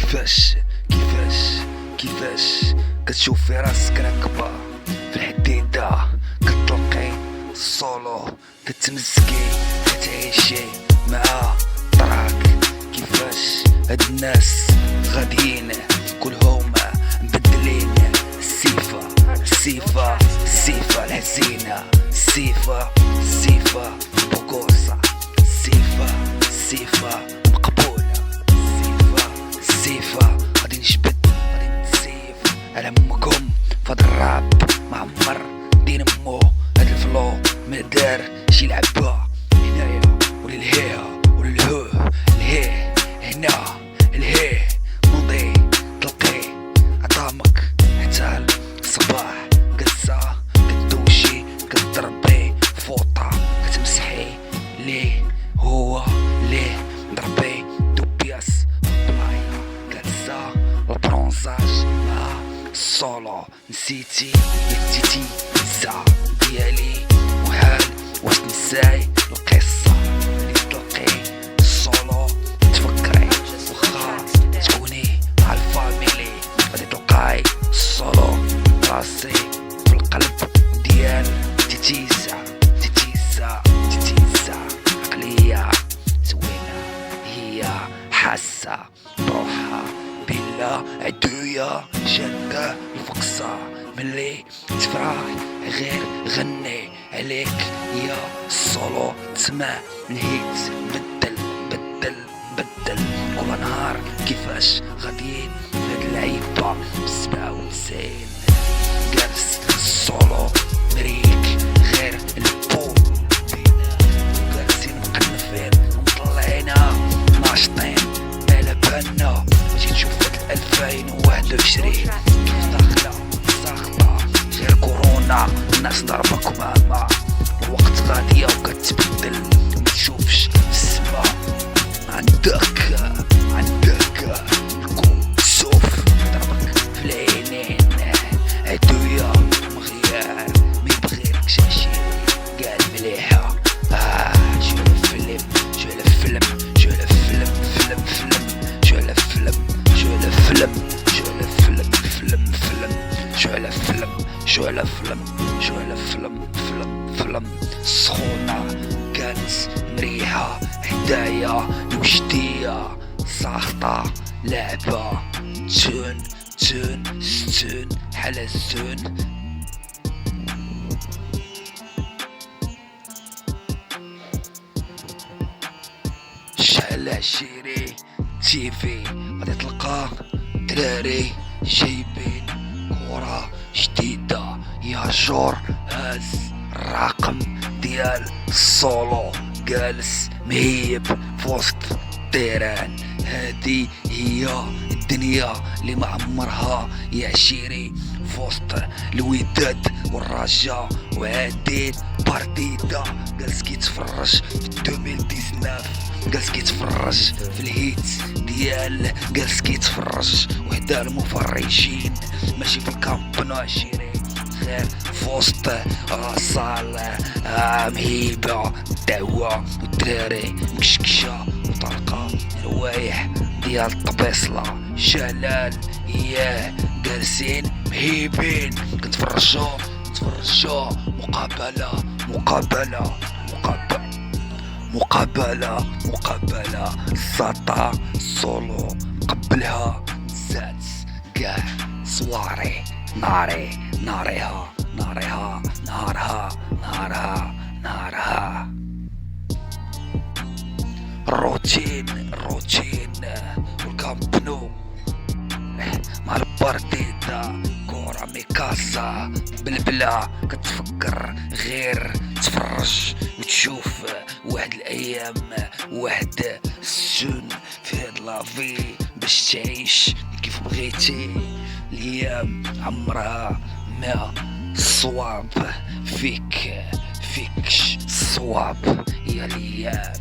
كيفاش كتشوفي راسك راكبة في الحديدة، كتطلقي السولو، كتمسكي كتعيشي مع طراك. كيفاش هاد الناس غاديين كلهم مبدلين السيفة الحزينة، السيفة بوكوسة، السيفة مقبولة، السيفة غادي نجبد، غادي نسيف على امكم فهاد الراب معمر دين امو. هاد الفلو ما دار شي لعبة هنايا وللهيه وللهوه، الهيه هنا الهيه نوضي تلقي عظامك حتى الصباح، قصة كتدوشي كتضربي فوطة، كتمسحي ليه هو ليه ضربي دوبياس بلايا، جالسة البرونزاج مع السولو. نسيتي يتيتي الزا ديالي محال واش تنساي القصة اللي تلقي السولو، تفكري وخا تكوني مع الفاميلي غادي تلقاي السولو راسي في القلب ديال تيتيزا عقلية زوينة، هي حاسة بروحها بلا عدوية، شادة الفقصة ملي تفرح غير غني عليك يا السولو. تسمع الهيت بدل والله نهار كيفاش غاديين هاد اللعيبة 97 جالس السولو مريك غير البو جالسين مقنفين مطلعينا ناشطين مالا بالنا. جيت تشوف هاد 2021 كيف داخلة ساخطة غير كورونا، الناس ضربك ماما، الوقت غادية وكتبدل ومتشوفش السما. عندك الكسوف ضربك في العينين، عدوية مغيار ميبغيلكش عشيري قال مليحة. شو على فيلم سخونة كانت مريحة هدايا وجدية ساخطة لعبة تون حلزون. شحال عشيري تيفي غادي تلقى دراري جايبين كورة جديدة، يا جور هاز الرقم ديال السولو جالس مهيب في وسط التيران. هادي هي الدنيا اللي معمرها يا عشيري في وسط الوداد والرجاء، وعادين بارتيدا جالس كيتفرج في 2019، جالس كيتفرج في الهيت ديال جالس كيتفرج وحدا المفرجين ماشي في الكامب نو عشيري غير في وسط صالة مهيبة دعوة والدراري مكشكشة وطلقة روايح ديال الطبيصلة شلال ياه جالسين مهيبين كتفرجو مقابلة ساطا سولو قبلها زات كاع صواري نارها روتين والكامب نو مع البارتيدا كورة ميكاسا بلبلة، كتفكر غير تفرج وتشوف واحد الايام واحد السن في هاد لافي باش تعيش كيف بغيتي. الايام عمرها ما الصواب فيكش الصواب يا الايام.